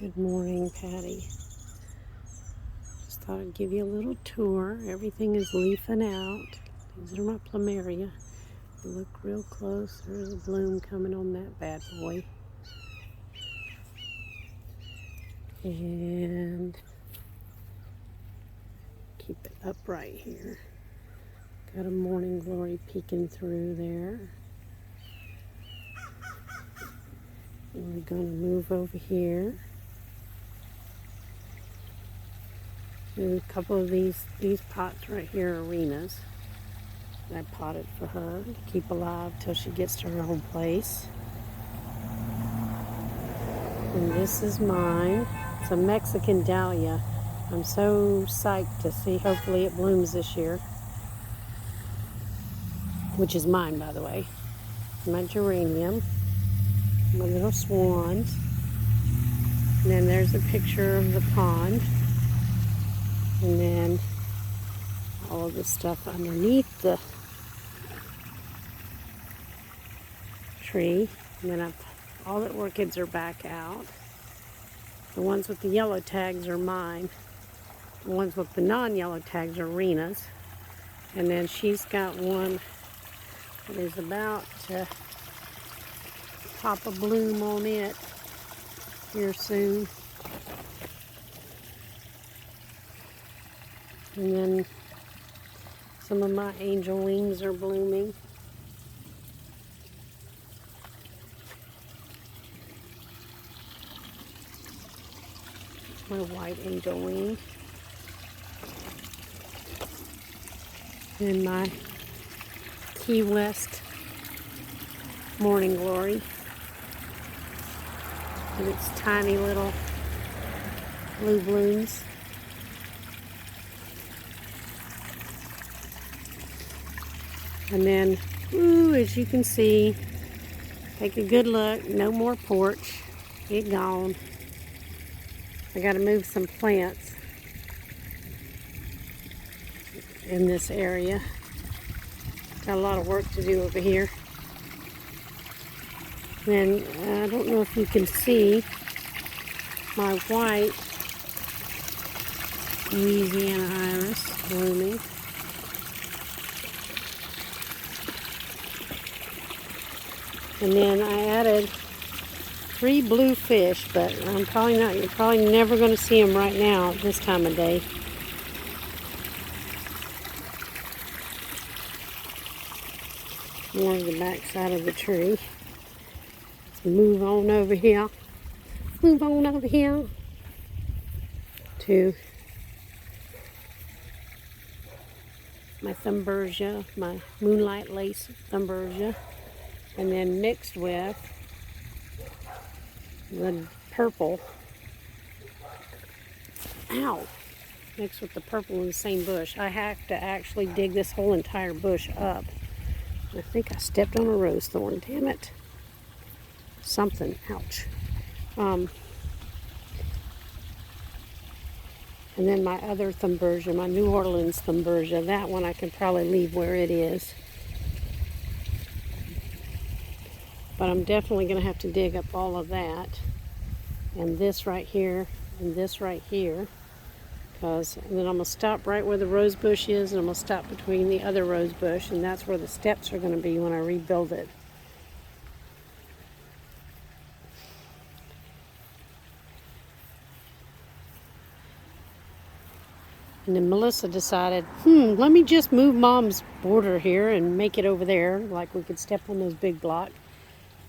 Good morning, Patty. Just thought I'd give you a little tour. Everything is leafing out. These are my plumeria. Look real close. There's a bloom coming on that bad boy. And keep it upright here. Got a morning glory peeking through there. And we're going to move over here. And a couple of these pots right here are Rena's. I potted for her to keep alive till she gets to her own place. And this is mine. It's a Mexican dahlia. I'm so psyched to see. Hopefully it blooms this year. Which is mine, by the way. My geranium. My little swans. And then there's a picture of the pond. And then all of the stuff underneath the tree. And then all the orchids are back out. The ones with the yellow tags are mine. The ones with the non-yellow tags are Rena's. And then she's got one that is about to pop a bloom on it here soon. And then some of my angel wings are blooming. My white angel wing. And my Key West morning glory. And its tiny little blue blooms. And then, as you can see, take a good look. No more porch. It gone. I got to move some plants in this area. Got a lot of work to do over here. And I don't know if you can see my white Louisiana iris blooming. And then I added 3 blue fish, but you're probably never going to see them right now at this time of day. More of the back side of the tree. Let's move on over here. Move on over here to my Thunbergia, my Moonlight Lace Thunbergia. And then mixed with the purple. Ow! Mixed with the purple in the same bush. I have to actually dig this whole entire bush up. I think I stepped on a rose thorn. Damn it. Something. Ouch. And then my other Thunbergia, my New Orleans Thunbergia. That one I can probably leave where it is. But I'm definitely going to have to dig up all of that. And this right here. And this right here. And then I'm going to stop right where the rose bush is. And I'm going to stop between the other rose bush. And that's where the steps are going to be when I rebuild it. And then Melissa decided, let me just move Mom's border here and make it over there. Like we could step on those big blocks.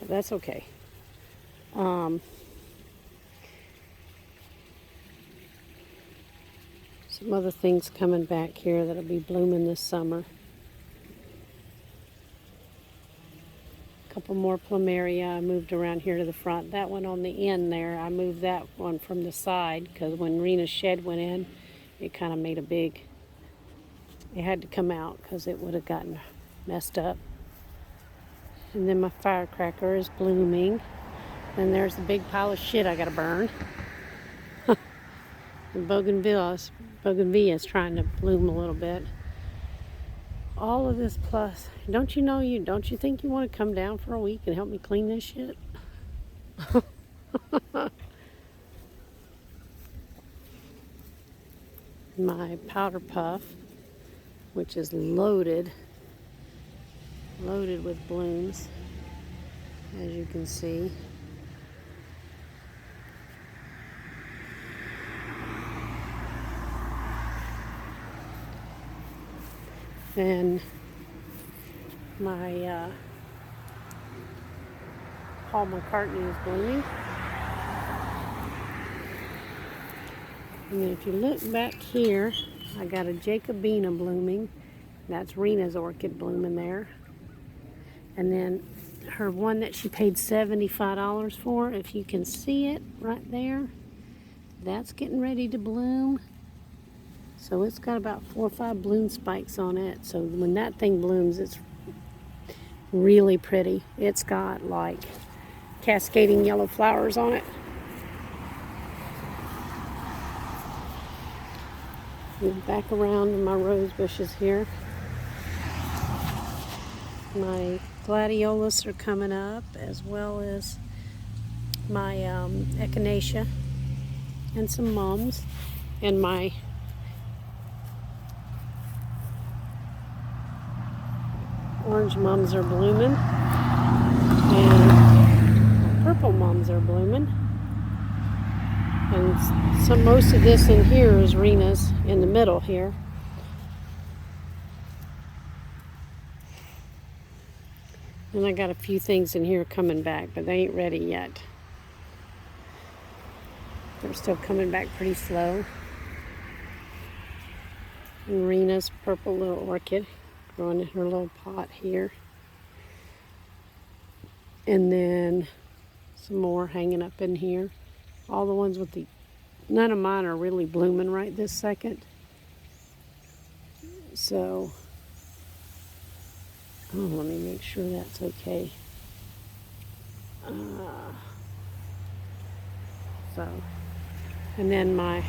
But that's okay. Some other things coming back here that'll be blooming this summer. A couple more plumeria I moved around here to the front. That one on the end there, I moved that one from the side because when Rena's shed went in, it kind of made it had to come out because it would have gotten messed up. And then my firecracker is blooming. And there's a big pile of shit I gotta burn. The bougainvillea is trying to bloom a little bit. All of this plus, don't you think you want to come down for a week and help me clean this shit? my powder puff, which is loaded with blooms, as you can see. Then my Paul McCartney is blooming. And then if you look back here, I got a Jacobina blooming. That's Rena's orchid blooming there. And then her one that she paid $75 for, if you can see it right there, that's getting ready to bloom. So it's got about 4 or 5 bloom spikes on it. So when that thing blooms, it's really pretty. It's got like cascading yellow flowers on it. And back around in my rose bushes here. My gladiolus are coming up, as well as my echinacea and some mums, and my orange mums are blooming, and purple mums are blooming. And most of this in here is Rena's in the middle here. And I got a few things in here coming back, but they ain't ready yet. They're still coming back pretty slow. And Rena's purple little orchid growing in her little pot here. And then some more hanging up in here. All the ones with the, none of mine are really blooming right this second. So, oh, let me make sure that's okay. And then my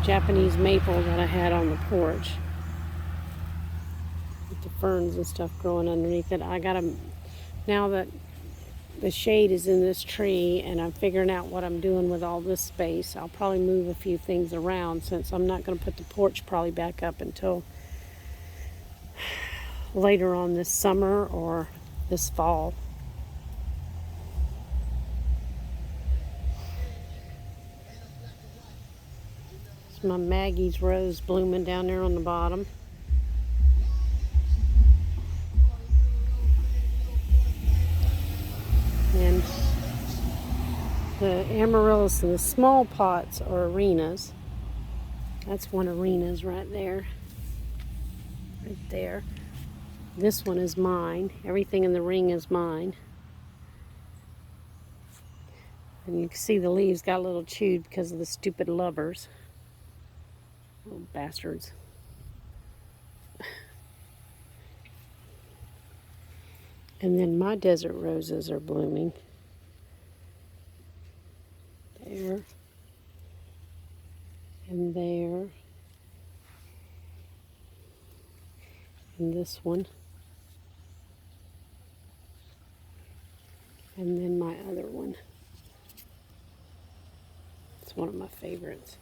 Japanese maple that I had on the porch with the ferns and stuff growing underneath it. I got them, now that the shade is in this tree and I'm figuring out what I'm doing with all this space, I'll probably move a few things around, since I'm not going to put the porch probably back up until later on this summer or this fall. It's my Maggie's rose blooming down there on the bottom. And the amaryllis in the small pots are Rena's. That's one of Rena's right there. Right there. This one is mine. Everything in the ring is mine. And you can see the leaves got a little chewed because of the stupid lovers. Little bastards. And then my desert roses are blooming. There. And there. And this one. And then my other one. It's one of my favorites.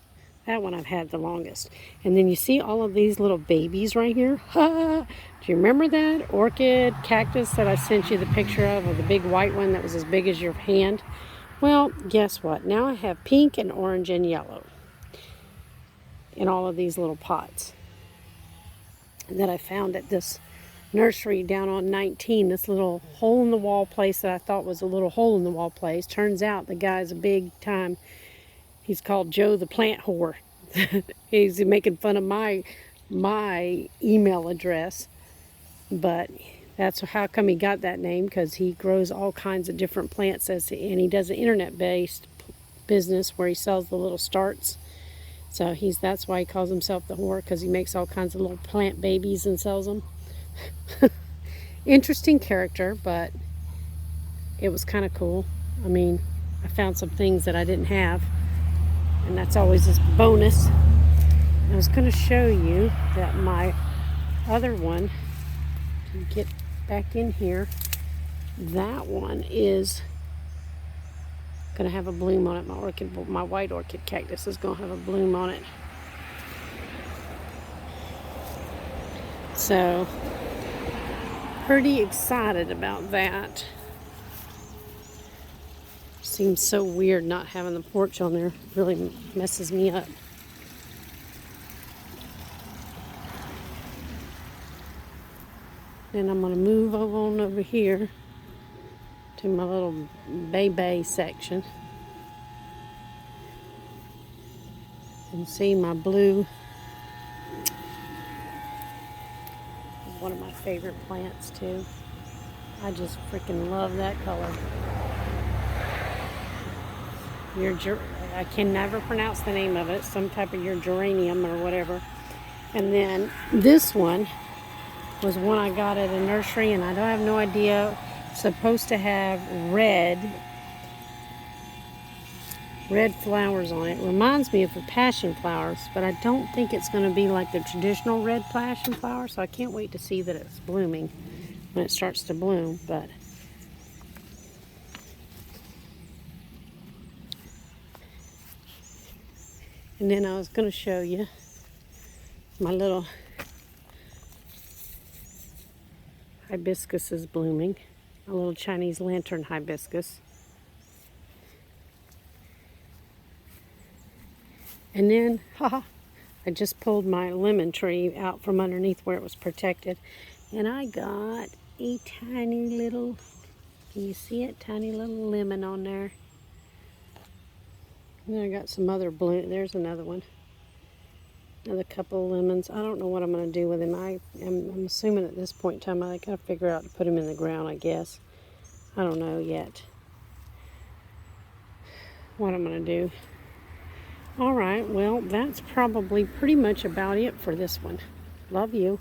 That one I've had the longest. And then you see all of these little babies right here? Do you remember that orchid cactus that I sent you the picture of the big white one that was as big as your hand? Well, guess what? Now I have pink and orange and yellow in all of these little pots that I found at this nursery down on 19, this little hole-in-the-wall place that I thought was a little hole-in-the-wall place. Turns out the guy's a big-time, he's called Joe the Plant Whore. He's making fun of my email address, but that's how come he got that name, because he grows all kinds of different plants, and he does an internet-based business where he sells the little starts. So that's why he calls himself the whore, because he makes all kinds of little plant babies and sells them. Interesting character, but it was kind of cool. I mean, I found some things that I didn't have, and that's always a bonus. I was going to show you that my other one, to get back in here, that one is Gonna have a bloom on it. My white orchid cactus is gonna have a bloom on it. So, pretty excited about that. Seems so weird not having the porch on there. Really messes me up. Then I'm gonna move on over here to my little bay section and see my blue. Is one of my favorite plants too. I just freaking love that color. I can never pronounce the name of it. Some type of your geranium or whatever. And then this one was one I got at a nursery, and I don't have no idea. It's supposed to have red flowers on it. It reminds me of the passion flowers, but I don't think it's going to be like the traditional red passion flower, so I can't wait to see that it's blooming when it starts to bloom. But and then I was going to show you my little hibiscus is blooming. A little Chinese lantern hibiscus. And then, I just pulled my lemon tree out from underneath where it was protected. And I got a tiny little, can you see it? Tiny little lemon on there. And then I got some other bloom. There's another one. Another couple of lemons. I don't know what I'm going to do with them. I'm assuming at this point in time I got to figure out to put them in the ground, I guess. I don't know yet what I'm going to do. All right, well, that's probably pretty much about it for this one. Love you.